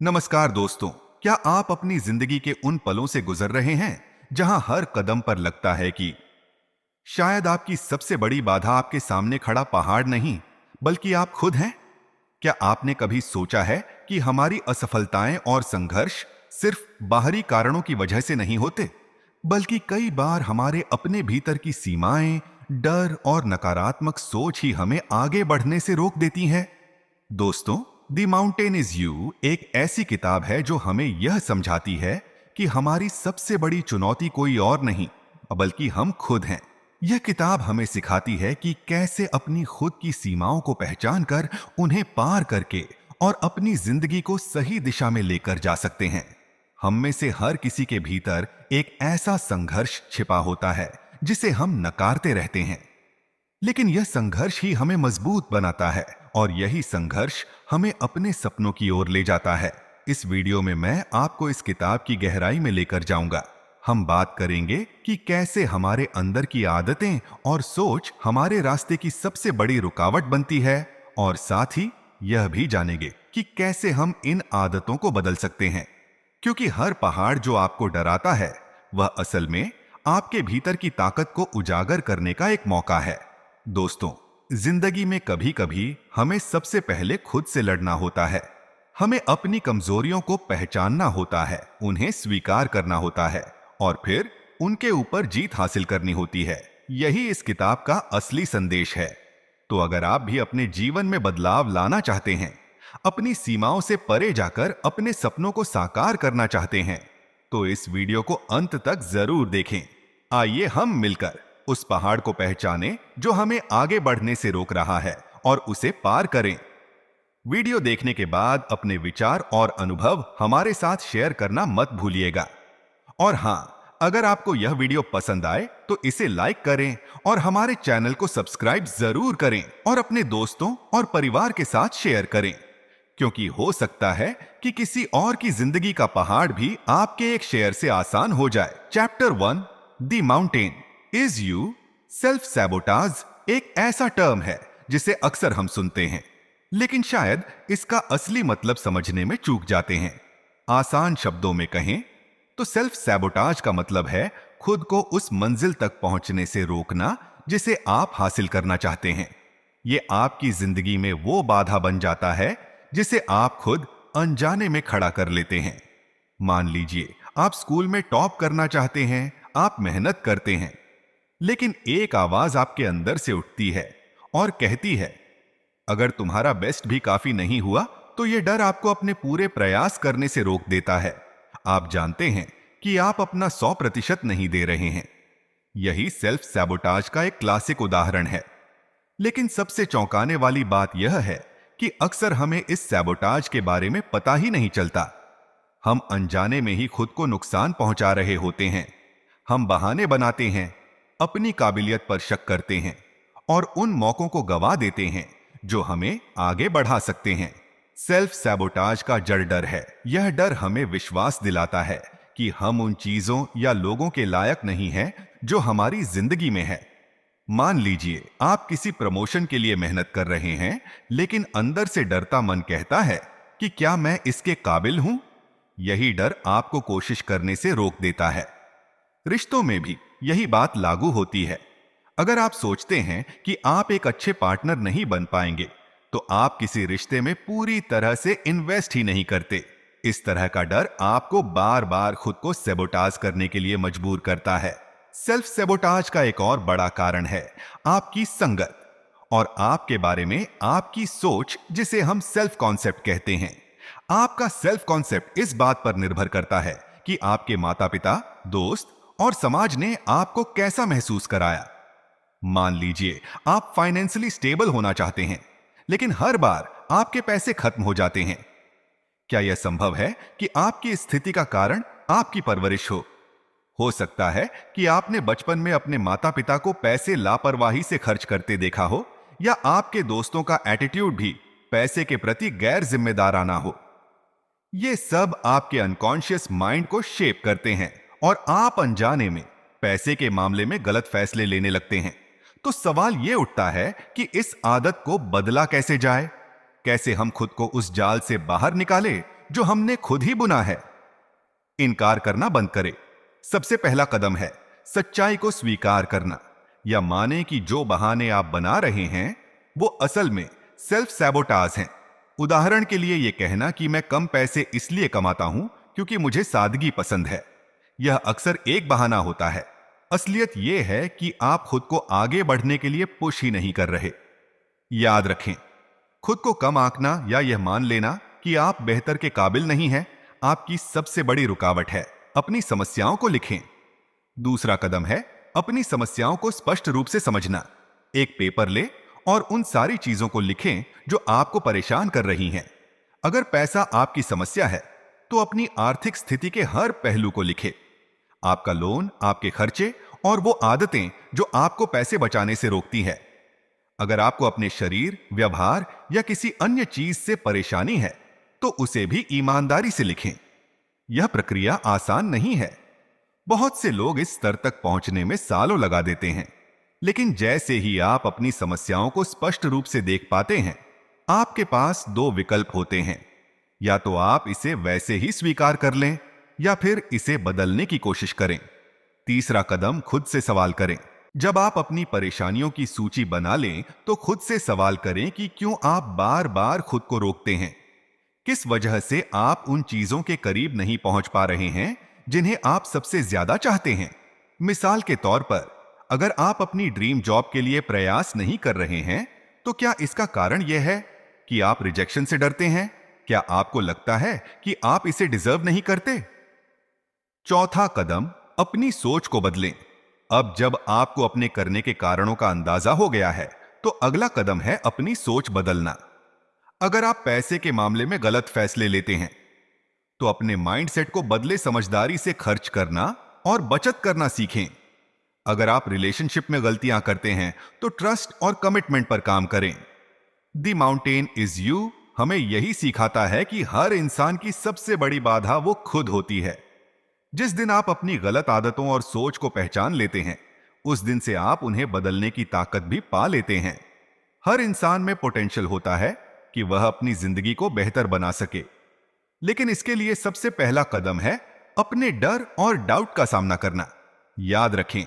नमस्कार दोस्तों। क्या आप अपनी जिंदगी के उन पलों से गुजर रहे हैं जहां हर कदम पर लगता है कि शायद आपकी सबसे बड़ी बाधा आपके सामने खड़ा पहाड़ नहीं बल्कि आप खुद हैं? क्या आपने कभी सोचा है कि हमारी असफलताएं और संघर्ष सिर्फ बाहरी कारणों की वजह से नहीं होते, बल्कि कई बार हमारे अपने भीतर की सीमाएं, डर और नकारात्मक सोच ही हमें आगे बढ़ने से रोक देती हैं? दोस्तों, द माउंटेन इज यू एक ऐसी किताब है जो हमें यह समझाती है कि हमारी सबसे बड़ी चुनौती कोई और नहीं बल्कि हम खुद हैं। यह किताब हमें सिखाती है कि कैसे अपनी खुद की सीमाओं को पहचान कर उन्हें पार करके और अपनी जिंदगी को सही दिशा में लेकर जा सकते हैं। हम में से हर किसी के भीतर एक ऐसा संघर्ष छिपा होता है जिसे हम नकारते रहते हैं, लेकिन यह संघर्ष ही हमें मजबूत बनाता है और यही संघर्ष हमें अपने सपनों की ओर ले जाता है। इस वीडियो में मैं आपको इस किताब की गहराई में लेकर जाऊंगा। हम बात करेंगे कि कैसे हमारे अंदर की आदतें और सोच हमारे रास्ते की सबसे बड़ी रुकावट बनती है, और साथ ही यह भी जानेंगे कि कैसे हम इन आदतों को बदल सकते हैं। क्योंकि हर पहाड़ जो आपको डराता है वह असल में आपके भीतर की ताकत को उजागर करने का एक मौका है। दोस्तों, जिंदगी में कभी कभी हमें सबसे पहले खुद से लड़ना होता है। हमें अपनी कमजोरियों को पहचानना होता है, उन्हें स्वीकार करना होता है और फिर उनके ऊपर जीत हासिल करनी होती है। यही इस किताब का असली संदेश है। तो अगर आप भी अपने जीवन में बदलाव लाना चाहते हैं, अपनी सीमाओं से परे जाकर अपने सपनों को साकार करना चाहते हैं, तो इस वीडियो को अंत तक जरूर देखें। आइए हम मिलकर उस पहाड़ को पहचानें जो हमें आगे बढ़ने से रोक रहा है और उसे पार करें। वीडियो देखने के बाद अपने विचार और अनुभव हमारे साथ शेयर करना मत भूलिएगा। और हां, अगर आपको यह वीडियो पसंद आए तो इसे लाइक करें और हमारे चैनल को सब्सक्राइब जरूर करें और अपने दोस्तों और परिवार के साथ शेयर करें, क्योंकि हो सकता है कि किसी और की जिंदगी का पहाड़ भी आपके एक शेयर से आसान हो जाए। Chapter 1, the mountain is you. Self sabotage एक ऐसा टर्म है जिसे अक्सर हम सुनते हैं, लेकिन शायद इसका असली मतलब समझने में चूक जाते हैं। आसान शब्दों में कहें तो सेल्फ सैबोटाज का मतलब है खुद को उस मंजिल तक पहुंचने से रोकना जिसे आप हासिल करना चाहते हैं। यह आपकी जिंदगी में वो बाधा बन जाता है जिसे आप खुद अनजाने में खड़ा कर लेते हैं। मान लीजिए आप स्कूल में टॉप करना चाहते हैं, आप मेहनत करते हैं, लेकिन एक आवाज आपके अंदर से उठती है और कहती है, अगर तुम्हारा बेस्ट भी काफी नहीं हुआ तो यह डर आपको अपने पूरे प्रयास करने से रोक देता है। आप जानते हैं कि आप अपना 100% नहीं दे रहे हैं। यही सेल्फ सैबोटाज का एक क्लासिक उदाहरण है। लेकिन सबसे चौंकाने वाली बात यह है कि अक्सर हमें इस सैबोटाज के बारे में पता ही नहीं चलता। हम अनजाने में ही खुद को नुकसान पहुंचा रहे होते हैं। हम बहाने बनाते हैं, अपनी काबिलियत पर शक करते हैं और उन मौकों को गवा देते हैं जो हमें आगे बढ़ा सकते हैं। सेल्फ सैबोटाज का जड़ डर है। यह डर हमें विश्वास दिलाता है कि हम उन चीजों या लोगों के लायक नहीं हैं जो हमारी जिंदगी में है। मान लीजिए आप किसी प्रमोशन के लिए मेहनत कर रहे हैं, लेकिन अंदर से डरता मन कहता है कि क्या मैं इसके काबिल हूं? यही डर आपको कोशिश करने से रोक देता है। रिश्तों में भी यही बात लागू होती है। अगर आप सोचते हैं कि आप एक अच्छे पार्टनर नहीं बन पाएंगे, तो आप किसी रिश्ते में पूरी तरह से इन्वेस्ट ही नहीं करते। इस तरह का डर आपको बार बार खुद को सैबोटाज करने के लिए मजबूर करता है। सेल्फ सैबोटाज का एक और बड़ा कारण है आपकी संगत और आपके बारे में आपकी सोच, जिसे हम सेल्फ कॉन्सेप्ट कहते हैं। आपका सेल्फ कॉन्सेप्ट इस बात पर निर्भर करता है कि आपके माता पिता, दोस्त और समाज ने आपको कैसा महसूस कराया। मान लीजिए आप फाइनेंशियली स्टेबल होना चाहते हैं, लेकिन हर बार आपके पैसे खत्म हो जाते हैं। क्या यह संभव है कि आपकी स्थिति का कारण आपकी परवरिश हो सकता है कि आपने बचपन में अपने माता पिता को पैसे लापरवाही से खर्च करते देखा हो, या आपके दोस्तों का एटीट्यूड भी पैसे के प्रति गैर जिम्मेदाराना हो। ये सब आपके अनकॉन्शियस माइंड को शेप करते हैं और आप अनजाने में पैसे के मामले में गलत फैसले लेने लगते हैं। तो सवाल यह उठता है कि इस आदत को बदला कैसे जाए? कैसे हम खुद को उस जाल से बाहर निकालें जो हमने खुद ही बुना है। इनकार करना बंद करें। सबसे पहला कदम है सच्चाई को स्वीकार करना, या माने कि जो बहाने आप बना रहे हैं वो असल में सेल्फ सैबोटाज हैं। उदाहरण के लिए यह कहना कि मैं कम पैसे इसलिए कमाता हूं क्योंकि मुझे सादगी पसंद है, यह अक्सर एक बहाना होता है। असलियत यह है कि आप खुद को आगे बढ़ने के लिए पुश ही नहीं कर रहे। याद रखें, खुद को कम आंकना या यह मान लेना कि आप बेहतर के काबिल नहीं हैं, आपकी सबसे बड़ी रुकावट है। अपनी समस्याओं को लिखें। दूसरा कदम है अपनी समस्याओं को स्पष्ट रूप से समझना। एक पेपर ले और उन सारी चीजों को लिखें जो आपको परेशान कर रही हैं। अगर पैसा आपकी समस्या है तो अपनी आर्थिक स्थिति के हर पहलू को लिखें। आपका लोन, आपके खर्चे और वो आदतें जो आपको पैसे बचाने से रोकती है। अगर आपको अपने शरीर, व्यवहार या किसी अन्य चीज से परेशानी है तो उसे भी ईमानदारी से लिखें। यह प्रक्रिया आसान नहीं है। बहुत से लोग इस स्तर तक पहुंचने में सालों लगा देते हैं, लेकिन जैसे ही आप अपनी समस्याओं को स्पष्ट रूप से देख पाते हैं, आपके पास दो विकल्प होते हैं। या तो आप इसे वैसे ही स्वीकार कर लें या फिर इसे बदलने की कोशिश करें। तीसरा कदम खुद से सवाल करें। जब आप अपनी परेशानियों की सूची बना लें तो खुद से सवाल करें कि क्यों आप बार बार खुद को रोकते हैं। किस वजह से आप उन चीजों के करीब नहीं पहुंच पा रहे हैं जिन्हें आप सबसे ज्यादा चाहते हैं। मिसाल के तौर पर, अगर आप अपनी ड्रीम जॉब के लिए प्रयास नहीं कर रहे हैं तो क्या इसका कारण यह है कि आप रिजेक्शन से डरते हैं? क्या आपको लगता है कि आप इसे डिजर्व नहीं करते? चौथा कदम, अपनी सोच को बदलें। अब जब आपको अपने करने के कारणों का अंदाजा हो गया है तो अगला कदम है अपनी सोच बदलना। अगर आप पैसे के मामले में गलत फैसले लेते हैं तो अपने माइंडसेट को बदले, समझदारी से खर्च करना और बचत करना सीखें। अगर आप रिलेशनशिप में गलतियां करते हैं तो ट्रस्ट और कमिटमेंट पर काम करें। द माउंटेन इज यू हमें यही सिखाता है कि हर इंसान की सबसे बड़ी बाधा वो खुद होती है। जिस दिन आप अपनी गलत आदतों और सोच को पहचान लेते हैं, उस दिन से आप उन्हें बदलने की ताकत भी पा लेते हैं। हर इंसान में पोटेंशियल होता है कि वह अपनी जिंदगी को बेहतर बना सके, लेकिन इसके लिए सबसे पहला कदम है अपने डर और डाउट का सामना करना। याद रखें,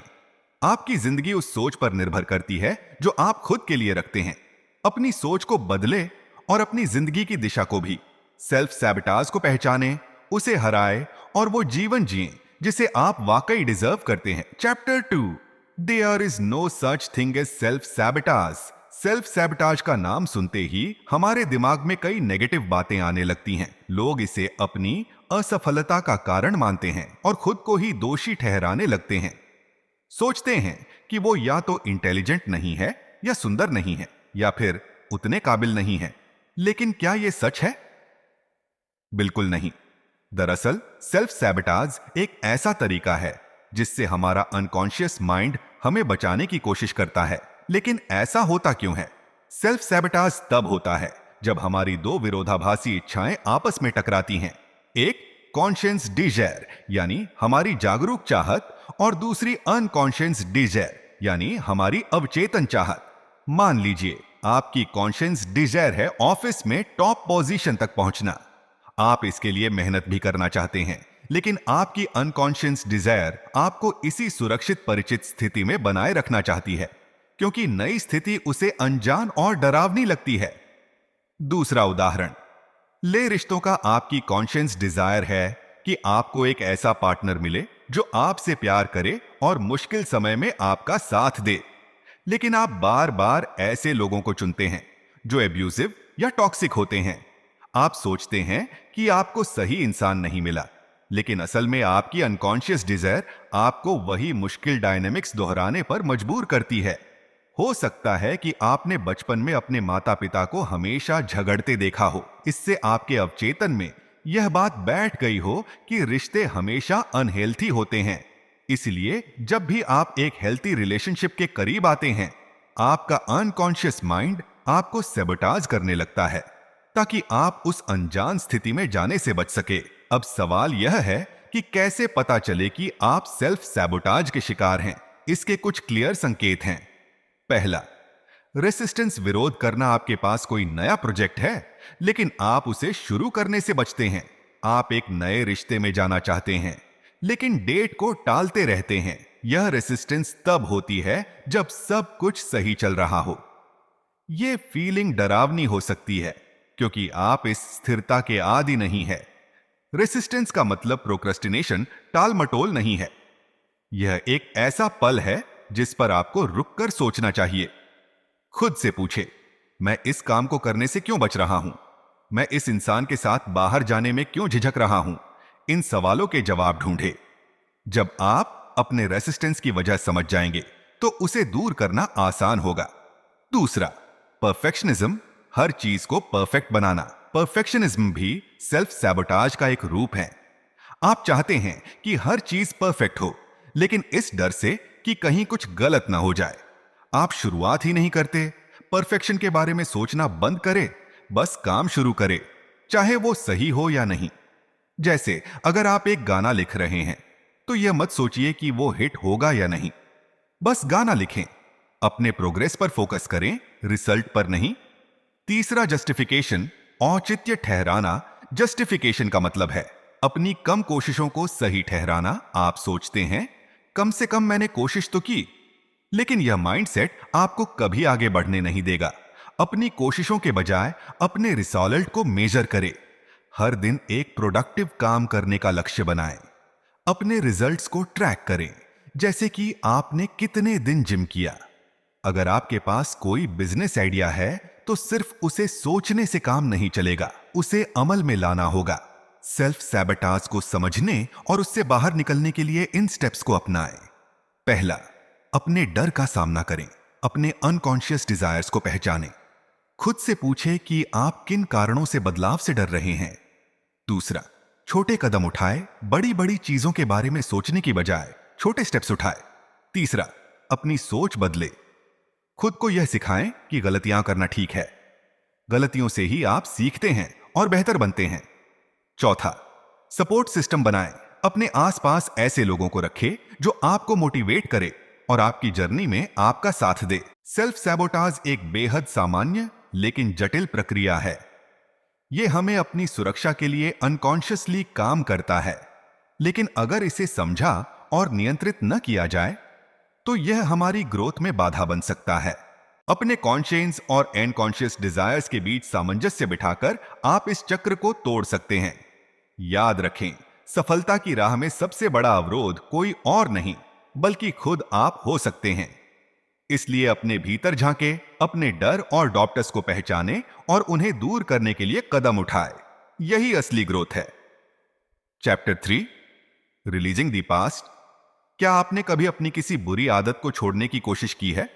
आपकी जिंदगी उस सोच पर निर्भर करती है जो आप खुद के लिए रखते हैं। अपनी सोच को बदले और अपनी जिंदगी की दिशा को भी। सेल्फ सैबोटाज को पहचानें, उसे हराएं और वो जीवन जिएं जिसे आप वाकई डिजर्व करते हैं। Chapter 2, there is no such thing as self sabotage. Self sabotage का नाम सुनते ही हमारे दिमाग में कई नेगेटिव बातें आने लगती हैं। लोग इसे अपनी असफलता का कारण मानते हैं और खुद को ही दोषी ठहराने लगते हैं। सोचते हैं कि वो या तो इंटेलिजेंट नहीं है, या सुंदर नहीं है, या फिर उतने काबिल नहीं है। लेकिन क्या यह सच है? बिल्कुल नहीं। दरअसल सेल्फ सैबोटाज एक ऐसा तरीका है जिससे हमारा अनकॉन्शियस माइंड हमें बचाने की कोशिश करता है। लेकिन ऐसा होता क्यों है? सेल्फ सैबोटाज तब होता है जब हमारी दो विरोधाभासी इच्छाएं आपस में टकराती हैं। एक कॉन्शियस डिजायर यानी हमारी जागरूक चाहत, और दूसरी अनकॉन्शियस डिजायर यानी हमारी अवचेतन चाहत। मान लीजिए आपकी कॉन्शियस डिजायर है ऑफिस में टॉप पोजीशन तक पहुंचना। आप इसके लिए मेहनत भी करना चाहते हैं, लेकिन आपकी अनकॉन्शियस डिजायर आपको इसी सुरक्षित परिचित स्थिति में बनाए रखना चाहती है, क्योंकि नई स्थिति उसे अनजान और डरावनी लगती है। दूसरा उदाहरण ले, रिश्तों का आपकी कॉन्शियस डिजायर है कि आपको एक ऐसा पार्टनर मिले जो आपसे प्यार करे और मुश्किल समय में आपका साथ दे। लेकिन आप बार बार ऐसे लोगों को चुनते हैं जो एब्यूसिव या टॉक्सिक होते हैं। आप सोचते हैं कि आपको सही इंसान नहीं मिला, लेकिन असल में आपकी अनकॉन्शियस डिजायर आपको वही मुश्किल डायनेमिक्स दोहराने पर मजबूर करती है। हो सकता है कि आपने बचपन में अपने माता पिता को हमेशा झगड़ते देखा हो। इससे आपके अवचेतन में यह बात बैठ गई हो कि रिश्ते हमेशा अनहेल्थी होते हैं। इसलिए जब भी आप एक हेल्थी रिलेशनशिप के करीब आते हैं, आपका अनकॉन्शियस माइंड आपको सैबोटाज करने लगता है ताकि आप उस अनजान स्थिति में जाने से बच सके। अब सवाल यह है कि कैसे पता चले कि आप सेल्फ सैबोटाज के शिकार हैं। इसके कुछ क्लियर संकेत हैं। पहला, रेसिस्टेंस विरोध करना आपके पास कोई नया प्रोजेक्ट है, लेकिन आप उसे शुरू करने से बचते हैं। आप एक नए रिश्ते में जाना चाहते हैं, लेकिन डेट को टालते रहते हैं। यह रेसिस्टेंस तब होती है जब सब कुछ सही चल रहा हो। यह फीलिंग डरावनी हो सकती है, क्योंकि आप इस स्थिरता के आदी नहीं है। रेसिस्टेंस का मतलब प्रोक्रेस्टिनेशन, टाल मटोल नहीं है। यह एक ऐसा पल है जिस पर आपको रुककर सोचना चाहिए। खुद से पूछे, मैं इस काम को करने से क्यों बच रहा हूं? मैं इस इंसान के साथ बाहर जाने में क्यों झिझक रहा हूं? इन सवालों के जवाब ढूंढे। जब आप अपने रेसिस्टेंस की वजह समझ जाएंगे, तो उसे दूर करना आसान होगा। दूसरा, परफेक्शनिज्म, हर चीज को परफेक्ट बनाना। परफेक्शनिज्म भी सेल्फ सैबोटाज का एक रूप है। आप चाहते हैं कि हर चीज परफेक्ट हो, लेकिन इस डर से कि कहीं कुछ गलत ना हो जाए, आप शुरुआत ही नहीं करते। परफेक्शन के बारे में सोचना बंद करें, बस काम शुरू करें, चाहे वो सही हो या नहीं। जैसे अगर आप एक गाना लिख रहे हैं, तो यह मत सोचिए कि वो हिट होगा या नहीं। बस गाना लिखें, अपने प्रोग्रेस पर फोकस करें, रिजल्ट पर नहीं। तीसरा, जस्टिफिकेशन, औचित्य ठहराना। जस्टिफिकेशन का मतलब है अपनी कम कोशिशों को सही ठहराना। आप सोचते हैं, कम से कम मैंने कोशिश तो की। लेकिन यह माइंडसेट आपको कभी आगे बढ़ने नहीं देगा। अपनी कोशिशों के बजाय अपने रिजल्ट को मेजर करें। हर दिन एक प्रोडक्टिव काम करने का लक्ष्य बनाएं। अपने रिजल्ट्स को ट्रैक करें, जैसे कि आपने कितने दिन जिम किया। अगर आपके पास कोई बिजनेस आइडिया है, तो सिर्फ उसे सोचने से काम नहीं चलेगा, उसे अमल में लाना होगा। सेल्फ सैबोटाज को समझने और उससे बाहर निकलने के लिए इन स्टेप्स को अपनाएं। पहला, अपने डर का सामना करें। अपने अनकॉन्शियस डिजायर्स को पहचानें। खुद से पूछें कि आप किन कारणों से बदलाव से डर रहे हैं। दूसरा, छोटे कदम उठाएं। बड़ी बड़ी चीजों के बारे में सोचने की बजाय छोटे स्टेप्स उठाएं। तीसरा, अपनी सोच बदले। खुद को यह सिखाएं कि गलतियां करना ठीक है। गलतियों से ही आप सीखते हैं और बेहतर बनते हैं। चौथा, सपोर्ट सिस्टम बनाएं। अपने आसपास ऐसे लोगों को रखें जो आपको मोटिवेट करे और आपकी जर्नी में आपका साथ दे। सेल्फ सैबोटाज एक बेहद सामान्य लेकिन जटिल प्रक्रिया है। यह हमें अपनी सुरक्षा के लिए अनकॉन्शियसली काम करता है, लेकिन अगर इसे समझा और नियंत्रित न किया जाए, तो यह हमारी ग्रोथ में बाधा बन सकता है। अपने कॉन्शियस और अनकॉन्शियस डिजायर्स के बीच सामंजस्य बिठाकर आप इस चक्र को तोड़ सकते हैं। याद रखें, सफलता की राह में सबसे बड़ा अवरोध कोई और नहीं, बल्कि खुद आप हो सकते हैं। इसलिए अपने भीतर झांके, अपने डर और डॉप्टर्स को पहचाने और उन्हें दूर करने के लिए कदम उठाए। यही असली ग्रोथ है। Chapter 3, releasing the past. क्या आपने कभी अपनी किसी बुरी आदत को छोड़ने की कोशिश की है?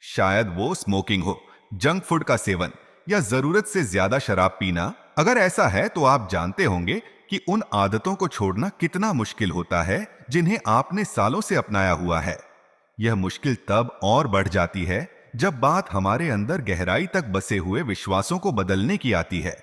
शायद वो स्मोकिंग हो, जंक फूड का सेवन या जरूरत से ज्यादा शराब पीना। अगर ऐसा है, तो आप जानते होंगे कि उन आदतों को छोड़ना कितना मुश्किल होता है जिन्हें आपने सालों से अपनाया हुआ है। यह मुश्किल तब और बढ़ जाती है जब बात हमारे अंदर गहराई तक बसे हुए विश्वासों को बदलने की आती है।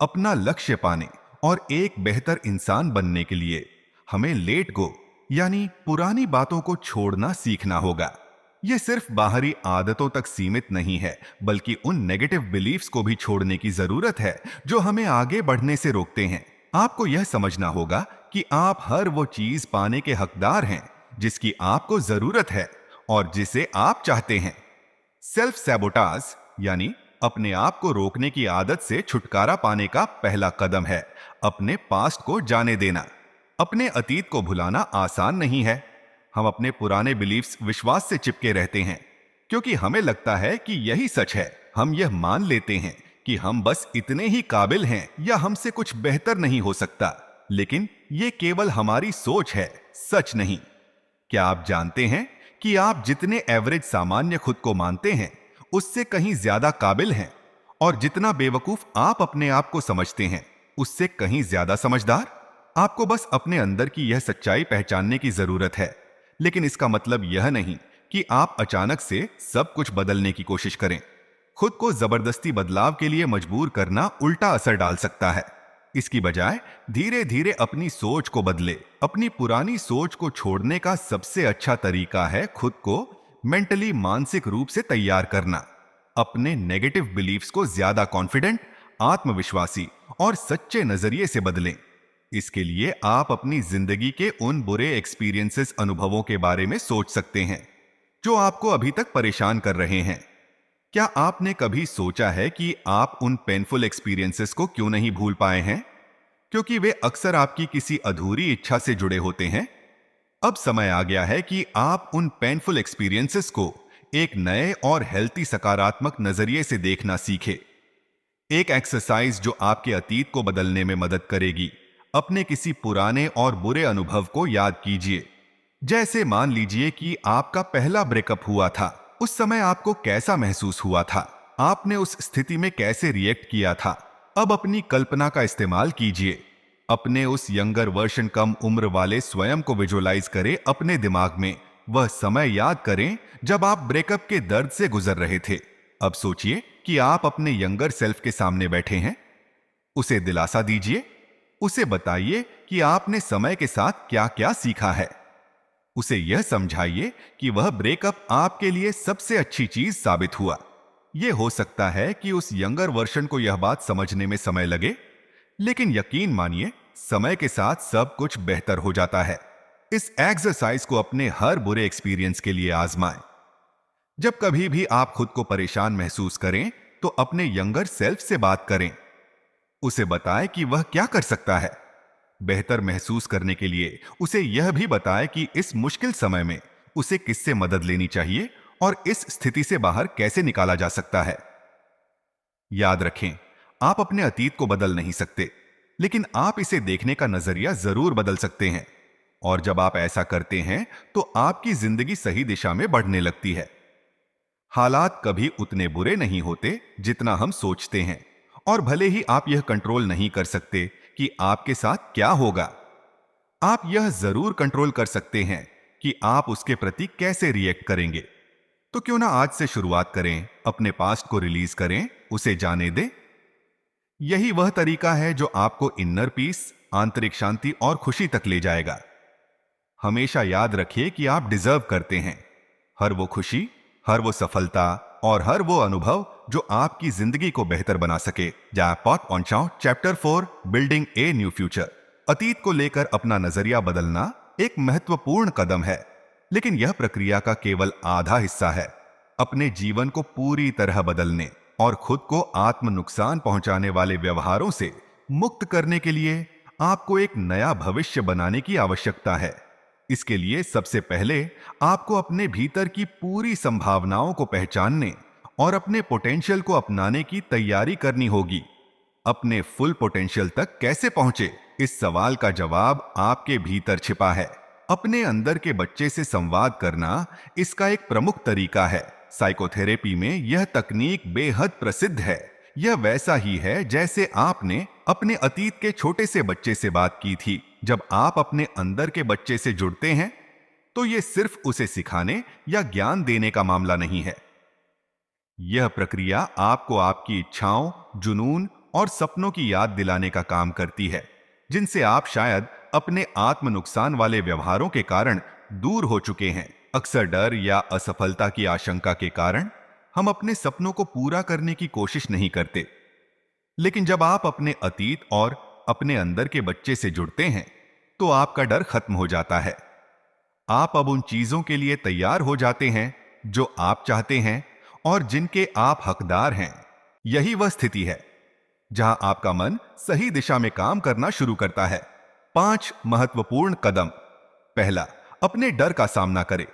अपना लक्ष्य पाने और एक बेहतर इंसान बनने के लिए हमें लेट गो, यानी पुरानी बातों को छोड़ना सीखना होगा। यह सिर्फ बाहरी आदतों तक सीमित नहीं है, बल्कि उन नेगेटिव बिलीफ्स को भी छोड़ने की जरूरत है जो हमें आगे बढ़ने से रोकते हैं। आपको यह समझना होगा कि आप हर वो चीज पाने के हकदार हैं जिसकी आपको जरूरत है और जिसे आप चाहते हैं। सेल्फ सैबोटाज यानी अपने आप को रोकने की आदत से छुटकारा पाने का पहला कदम है अपने पास्ट को जाने देना। अपने अतीत को भुलाना आसान नहीं है। हम अपने पुराने बिलीफ्स, विश्वास से चिपके रहते हैं क्योंकि हमें लगता है कि यही सच है। हम यह मान लेते हैं कि हम बस इतने ही काबिल हैं या हमसे कुछ बेहतर नहीं हो सकता, लेकिन यह केवल हमारी सोच है, सच नहीं। क्या आप जानते हैं कि आप जितने एवरेज सामान्य खुद को मानते हैं, उससे कहीं ज्यादा काबिल हैं, और जितना बेवकूफ आप अपने आप को समझते हैं, उससे कहीं ज्यादा समझदार। आपको बस अपने अंदर की यह सच्चाई पहचानने की जरूरत है, लेकिन इसका मतलब यह नहीं कि आप अचानक से सब कुछ बदलने की कोशिश करें। खुद को जबरदस्ती बदलाव के लिए मजबूर करना उल्टा असर डाल सकता है। इसकी बजाय धीरे धीरे अपनी सोच को बदले। अपनी पुरानी सोच को छोड़ने का सबसे अच्छा तरीका है खुद को मेंटली मानसिक रूप से तैयार करना। अपने नेगेटिव बिलीफ्स को ज्यादा कॉन्फिडेंट, आत्मविश्वासी और सच्चे नजरिए से बदलें। इसके लिए आप अपनी जिंदगी के उन बुरे एक्सपीरियंसेस, अनुभवों के बारे में सोच सकते हैं जो आपको अभी तक परेशान कर रहे हैं। क्या आपने कभी सोचा है कि आप उन पेनफुल एक्सपीरियंसेस को क्यों नहीं भूल पाए हैं? क्योंकि वे अक्सर आपकी किसी अधूरी इच्छा से जुड़े होते हैं। अब समय आ गया है कि आप उन पेनफुल एक्सपीरियंसेस को एक नए और हेल्थी, सकारात्मक नजरिए से देखना सीखें। एक एक्सरसाइज जो आपके अतीत को बदलने में मदद करेगी। अपने किसी पुराने और बुरे अनुभव को याद कीजिए। जैसे मान लीजिए कि आपका पहला ब्रेकअप हुआ था। उस समय आपको कैसा महसूस हुआ था? आपने उस स्थिति में कैसे रिएक्ट किया था? अब अपनी कल्पना का इस्तेमाल कीजिए। अपने उस यंगर वर्जन, कम उम्र वाले स्वयं को विजुअलाइज करें। अपने दिमाग में वह समय याद करें जब आप ब्रेकअप के दर्द से गुजर रहे थे। अब सोचिए कि आप अपने यंगर सेल्फ के सामने बैठे हैं। उसे दिलासा दीजिए। उसे बताइए कि आपने समय के साथ क्या क्या सीखा है। उसे यह समझाइए कि वह ब्रेकअप आपके लिए सबसे अच्छी चीज साबित हुआ। यह हो सकता है कि उस यंगर वर्जन को यह बात समझने में समय लगे, लेकिन यकीन मानिए, समय के साथ सब कुछ बेहतर हो जाता है। इस एक्सरसाइज को अपने हर बुरे एक्सपीरियंस के लिए आजमाएं। जब कभी भी आप खुद को परेशान महसूस करें, तो अपने यंगर सेल्फ से बात करें। उसे बताएं कि वह क्या कर सकता है। बेहतर महसूस करने के लिए उसे यह भी बताएं कि इस मुश्किल समय में उसे किससे मदद लेनी चाहिए और इस स्थिति से बाहर कैसे निकाला जा सकता है। याद रखें, आप अपने अतीत को बदल नहीं सकते, लेकिन आप इसे देखने का नजरिया जरूर बदल सकते हैं। और जब आप ऐसा करते हैं, तो आपकी जिंदगी सही दिशा में बढ़ने लगती है। हालात कभी उतने बुरे नहीं होते जितना हम सोचते हैं, और भले ही आप यह कंट्रोल नहीं कर सकते कि आपके साथ क्या होगा, आप यह जरूर कंट्रोल कर सकते हैं कि आप उसके प्रति कैसे रिएक्ट करेंगे। तो क्यों ना आज से शुरुआत करें, अपने पास्ट को रिलीज करें, उसे जाने दें। यही वह तरीका है जो आपको इनर पीस, आंतरिक शांति और खुशी तक ले जाएगा। हमेशा याद रखिए कि आप डिजर्व करते हैं हर वो खुशी, हर वो सफलता और हर वो अनुभव जो आपकी जिंदगी को बेहतर बना सके। जैकपॉट पहुंचाओ chapter 4, building a new future. अतीत को लेकर अपना नजरिया बदलना एक महत्वपूर्ण कदम है, लेकिन यह प्रक्रिया का केवल आधा हिस्सा है। अपने जीवन को पूरी तरह बदलने और खुद को आत्म नुकसान पहुंचाने वाले व्यवहारों से मुक्त करने के लिए आपको एक नया भविष्य बनाने की आवश्यकता है। इसके लिए सबसे पहले आपको अपने भीतर की पूरी संभावनाओं को पहचानने और अपने पोटेंशियल को अपनाने की तैयारी करनी होगी। अपने फुल पोटेंशियल तक कैसे पहुंचे, इस सवाल का जवाब आपके भीतर छिपा है। अपने अंदर के बच्चे से संवाद करना इसका एक प्रमुख तरीका है। साइकोथेरेपी में यह तकनीक बेहद प्रसिद्ध है। यह वैसा ही है जैसे आपने अपने अतीत के छोटे से बच्चे से बात की थी। जब आप अपने अंदर के बच्चे से जुड़ते हैं, तो यह सिर्फ उसे सिखाने या ज्ञान देने का मामला नहीं है। यह प्रक्रिया आपको आपकी इच्छाओं, जुनून और सपनों की याद दिलाने का काम करती है, जिनसे आप शायद अपने आत्म नुकसान वाले व्यवहारों के कारण दूर हो चुके हैं। अक्सर डर या असफलता की आशंका के कारण हम अपने सपनों को पूरा करने की कोशिश नहीं करते। लेकिन जब आप अपने अतीत और अपने अंदर के बच्चे से जुड़ते हैं, तो आपका डर खत्म हो जाता है। आप अब उन चीजों के लिए तैयार हो जाते हैं जो आप चाहते हैं और जिनके आप हकदार हैं। यही वह स्थिति है जहां आपका मन सही दिशा में काम करना शुरू करता है। 5 महत्वपूर्ण कदम। पहला, अपने डर का सामना करें।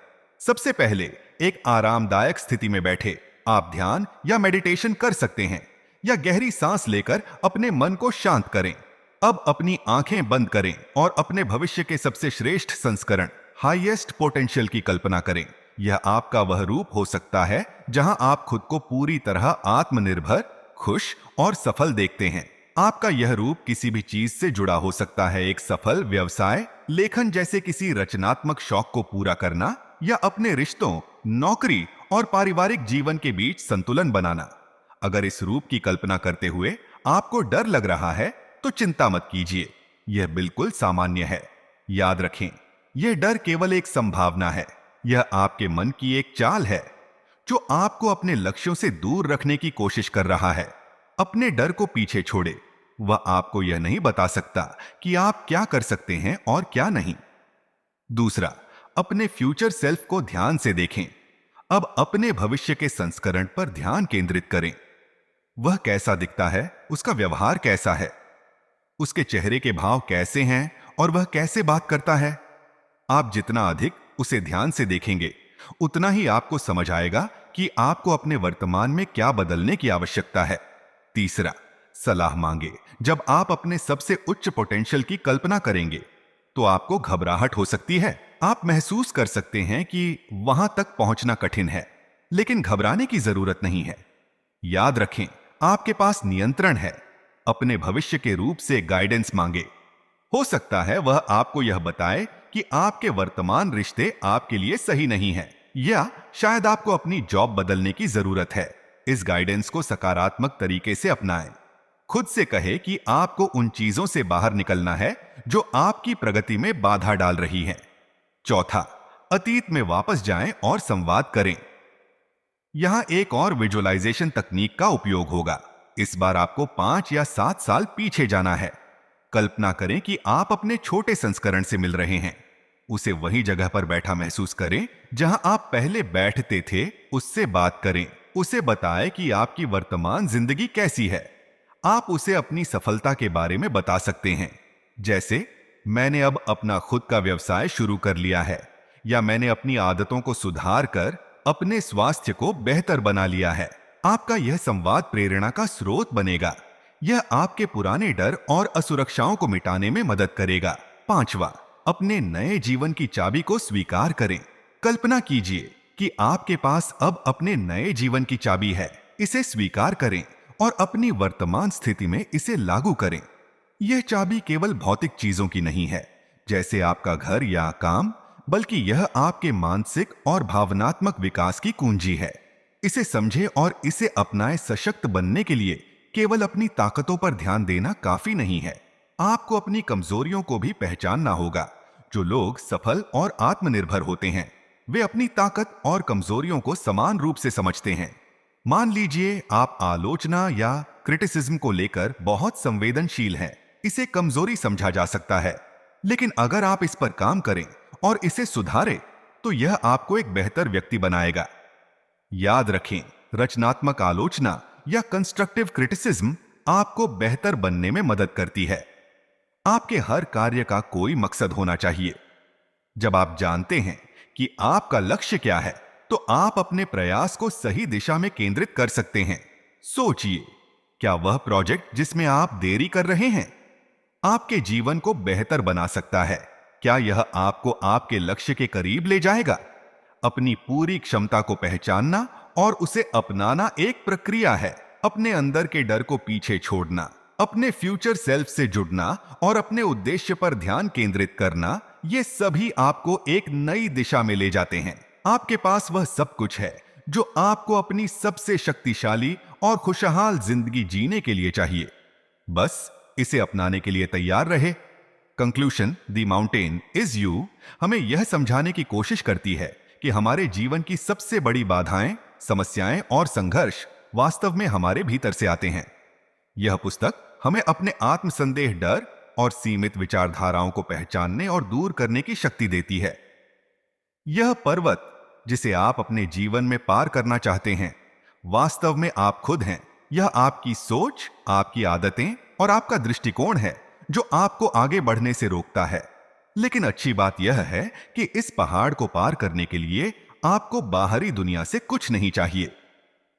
सबसे पहले एक आरामदायक स्थिति में बैठे। आप ध्यान या मेडिटेशन कर सकते हैं या गहरी सांस लेकर अपने मन को शांत करें। अब अपनी आंखें बंद करें और अपने भविष्य के सबसे श्रेष्ठ संस्करण, हाईएस्ट पोटेंशियल की कल्पना करें। यह आपका वह रूप हो सकता है जहां आप खुद को पूरी तरह आत्मनिर्भर, खुश और सफल देखते हैं। आपका यह रूप किसी भी चीज से जुड़ा हो सकता है। एक सफल व्यवसाय, लेखन जैसे किसी रचनात्मक शौक को पूरा करना, या अपने रिश्तों, नौकरी और पारिवारिक जीवन के बीच संतुलन बनाना। अगर इस रूप की कल्पना करते हुए आपको डर लग रहा है, तो चिंता मत कीजिए। यह बिल्कुल सामान्य है। याद रखें, यह डर केवल एक संभावना है। यह आपके मन की एक चाल है जो आपको अपने लक्ष्यों से दूर रखने की कोशिश कर रहा है। अपने डर को पीछे छोड़े। वह आपको यह नहीं बता सकता कि आप क्या कर सकते हैं और क्या नहीं। दूसरा, अपने फ्यूचर सेल्फ को ध्यान से देखें। अब अपने भविष्य के संस्करण पर ध्यान केंद्रित करें। वह कैसा दिखता है, उसका व्यवहार कैसा है, उसके चेहरे के भाव कैसे हैं और वह कैसे बात करता है। आप जितना अधिक उसे ध्यान से देखेंगे, उतना ही आपको समझ आएगा कि आपको अपने वर्तमान में क्या बदलने की आवश्यकता है। तीसरा, सलाह मांगे। जब आप अपने सबसे उच्च पोटेंशियल की कल्पना करेंगे तो आपको घबराहट हो सकती है। आप महसूस कर सकते हैं कि वहां तक पहुंचना कठिन है, लेकिन घबराने की जरूरत नहीं है। याद रखें, आपके पास नियंत्रण है। अपने भविष्य के रूप से गाइडेंस मांगे। हो सकता है वह आपको यह बताए कि आपके वर्तमान रिश्ते आपके लिए सही नहीं है, या शायद आपको अपनी जॉब बदलने की जरूरत है। इस गाइडेंस को सकारात्मक तरीके से अपनाएं। खुद से कहे कि आपको उन चीजों से बाहर निकलना है जो आपकी प्रगति में बाधा डाल रही हैं। चौथा, अतीत में वापस जाएं और संवाद करें। यहां एक और विजुअलाइजेशन तकनीक का उपयोग होगा। इस बार आपको 5 या 7 साल पीछे जाना है। कल्पना करें कि आप अपने छोटे संस्करण से मिल रहे हैं। उसे वही जगह पर बैठा महसूस करें जहां आप पहले बैठते थे। उससे बात करें। उसे बताएं कि आपकी वर्तमान जिंदगी कैसी है। आप उसे अपनी सफलता के बारे में बता सकते हैं, जैसे मैंने अब अपना खुद का व्यवसाय शुरू कर लिया है, या मैंने अपनी आदतों को सुधार कर अपने स्वास्थ्य को बेहतर बना लिया है। आपका यह संवाद प्रेरणा का स्रोत बनेगा। यह आपके पुराने डर और असुरक्षाओं को मिटाने में मदद करेगा। पांचवा, अपने नए जीवन की चाबी को स्वीकार करें। कल्पना कीजिए कि आपके पास अब अपने नए जीवन की चाबी है। इसे स्वीकार करें और अपनी वर्तमान स्थिति में इसे लागू करें। यह चाबी केवल भौतिक चीजों की नहीं है, जैसे आपका घर या काम, बल्कि यह आपके मानसिक और भावनात्मक विकास की कुंजी है। इसे समझें और इसे अपनाएं। सशक्त बनने के लिए केवल अपनी ताकतों पर ध्यान देना काफी नहीं है। आपको अपनी कमजोरियों को भी पहचानना होगा। जो लोग सफल और आत्मनिर्भर होते हैं, वे अपनी ताकत और कमजोरियों को समान रूप से समझते हैं। मान लीजिए आप आलोचना या क्रिटिसिज्म को लेकर बहुत संवेदनशील हैं। इसे कमजोरी समझा जा सकता है, लेकिन अगर आप इस पर काम करें और इसे सुधारें, तो यह आपको एक बेहतर व्यक्ति बनाएगा। याद रखें, रचनात्मक आलोचना या कंस्ट्रक्टिव क्रिटिसिज्म आपको बेहतर बनने में मदद करती है। आपके हर कार्य का कोई मकसद होना चाहिए। जब आप जानते हैं कि आपका लक्ष्य क्या है, तो आप अपने प्रयास को सही दिशा में केंद्रित कर सकते हैं। सोचिए, क्या वह प्रोजेक्ट जिसमें आप देरी कर रहे हैं आपके जीवन को बेहतर बना सकता है? क्या यह आपको आपके लक्ष्य के करीब ले जाएगा? अपनी पूरी क्षमता को पहचानना और उसे अपनाना एक प्रक्रिया है। अपने अंदर के डर को पीछे छोड़ना, अपने फ्यूचर सेल्फ से जुड़ना और अपने उद्देश्य पर ध्यान केंद्रित करना, ये सभी आपको एक नई दिशा में ले जाते हैं। आपके पास वह सब कुछ है जो आपको अपनी सबसे शक्तिशाली और खुशहाल जिंदगी जीने के लिए चाहिए। बस इसे अपनाने के लिए तैयार रहे। Conclusion, the mountain is you हमें यह समझाने की कोशिश करती है कि हमारे जीवन की सबसे बड़ी बाधाएं, समस्याएं और संघर्ष वास्तव में हमारे भीतर से आते हैं। यह पुस्तक हमें अपने आत्मसंदेह, डर और सीमित विचारधाराओं को पहचानने और दूर करने की शक्ति देती है। यह पर्वत जिसे आप अपने जीवन में पार करना चाहते हैं, वास्तव में आप खुद हैं। यह आपकी सोच, आपकी आदतें और आपका दृष्टिकोण है जो आपको आगे बढ़ने से रोकता है। लेकिन अच्छी बात यह है कि इस पहाड़ को पार करने के लिए आपको बाहरी दुनिया से कुछ नहीं चाहिए।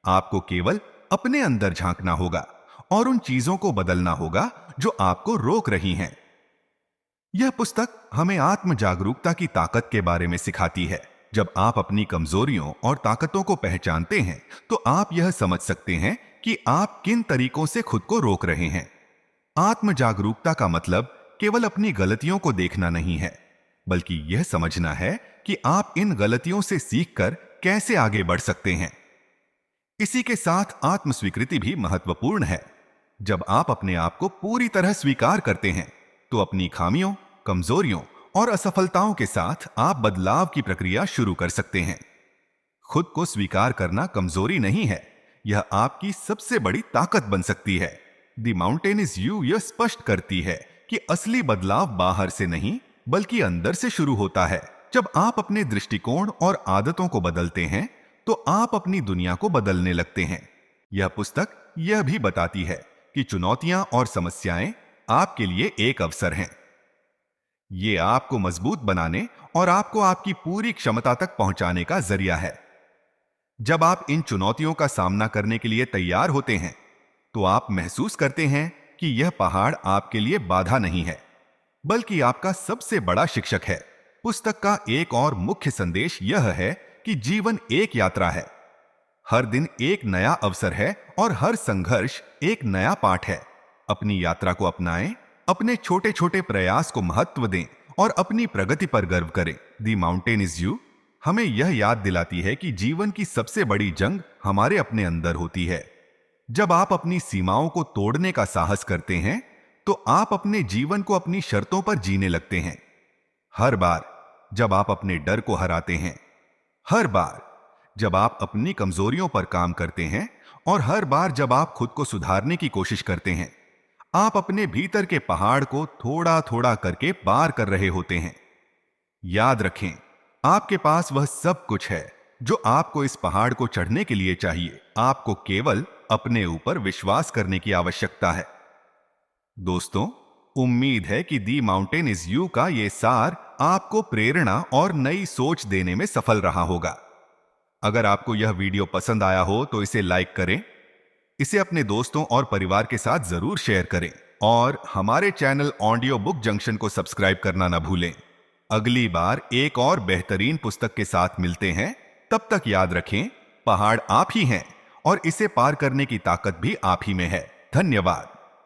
आपको केवल अपने अंदर झांकना होगा और उन चीजों को बदलना होगा जो आपको रोक रही हैं। यह पुस्तक हमें आत्म जागरूकता की ताकत के बारे में सिखाती है। जब आप अपनी कमजोरियों और ताकतों को पहचानते हैं, तो आप यह समझ सकते हैं कि आप किन तरीकों से खुद को रोक रहे हैं। आत्म जागरूकता का मतलब केवल अपनी गलतियों को देखना नहीं है, बल्कि यह समझना है कि आप इन गलतियों से सीखकर कैसे आगे बढ़ सकते हैं। इसी के साथ आत्म स्वीकृति भी महत्वपूर्ण है। जब आप अपने आप को पूरी तरह स्वीकार करते हैं, तो अपनी खामियों, कमजोरियों और असफलताओं के साथ आप बदलाव की प्रक्रिया शुरू कर सकते हैं। खुद को स्वीकार करना कमजोरी नहीं है, यह आपकी सबसे बड़ी ताकत बन सकती है। द माउंटेन इज यू यह स्पष्ट करती है कि असली बदलाव बाहर से नहीं बल्कि अंदर से शुरू होता है। जब आप अपने दृष्टिकोण और आदतों को बदलते हैं तो आप अपनी दुनिया को बदलने लगते हैं। यह पुस्तक यह भी बताती है कि चुनौतियां और समस्याएं आपके लिए एक अवसर हैं। ये आपको मजबूत बनाने और आपको आपकी पूरी क्षमता तक पहुंचाने का जरिया है। जब आप इन चुनौतियों का सामना करने के लिए तैयार होते हैं तो आप महसूस करते हैं कि यह पहाड़ आपके लिए बाधा नहीं है बल्कि आपका सबसे बड़ा शिक्षक है। पुस्तक का एक और मुख्य संदेश यह है कि जीवन एक यात्रा है। हर दिन एक नया अवसर है और हर संघर्ष एक नया पाठ है। अपनी यात्रा को अपनाएं, अपने छोटे छोटे प्रयास को महत्व दें और अपनी प्रगति पर गर्व करें। द माउंटेन इज यू हमें यह याद दिलाती है कि जीवन की सबसे बड़ी जंग हमारे अपने अंदर होती है। जब आप अपनी सीमाओं को तोड़ने का साहस करते हैं तो आप अपने जीवन को अपनी शर्तों पर जीने लगते हैं। हर बार जब आप अपने डर को हराते हैं, हर बार जब आप अपनी कमजोरियों पर काम करते हैं और हर बार जब आप खुद को सुधारने की कोशिश करते हैं, आप अपने भीतर के पहाड़ को थोड़ा थोड़ा करके पार कर रहे होते हैं। याद रखें, आपके पास वह सब कुछ है जो आपको इस पहाड़ को चढ़ने के लिए चाहिए। आपको केवल अपने ऊपर विश्वास करने की आवश्यकता है। दोस्तों, उम्मीद है कि दी माउंटेन इज यू का यह सार आपको प्रेरणा और नई सोच देने में सफल रहा होगा। अगर आपको यह वीडियो पसंद आया हो तो इसे लाइक करें, इसे अपने दोस्तों और परिवार के साथ जरूर शेयर करें और हमारे चैनल ऑडियो बुक जंक्शन को सब्सक्राइब करना न भूलें। अगली बार एक और बेहतरीन पुस्तक के साथ मिलते हैं। तब तक याद रखें, पहाड़ आप ही हैं और इसे पार करने की ताकत भी आप ही में है। धन्यवाद।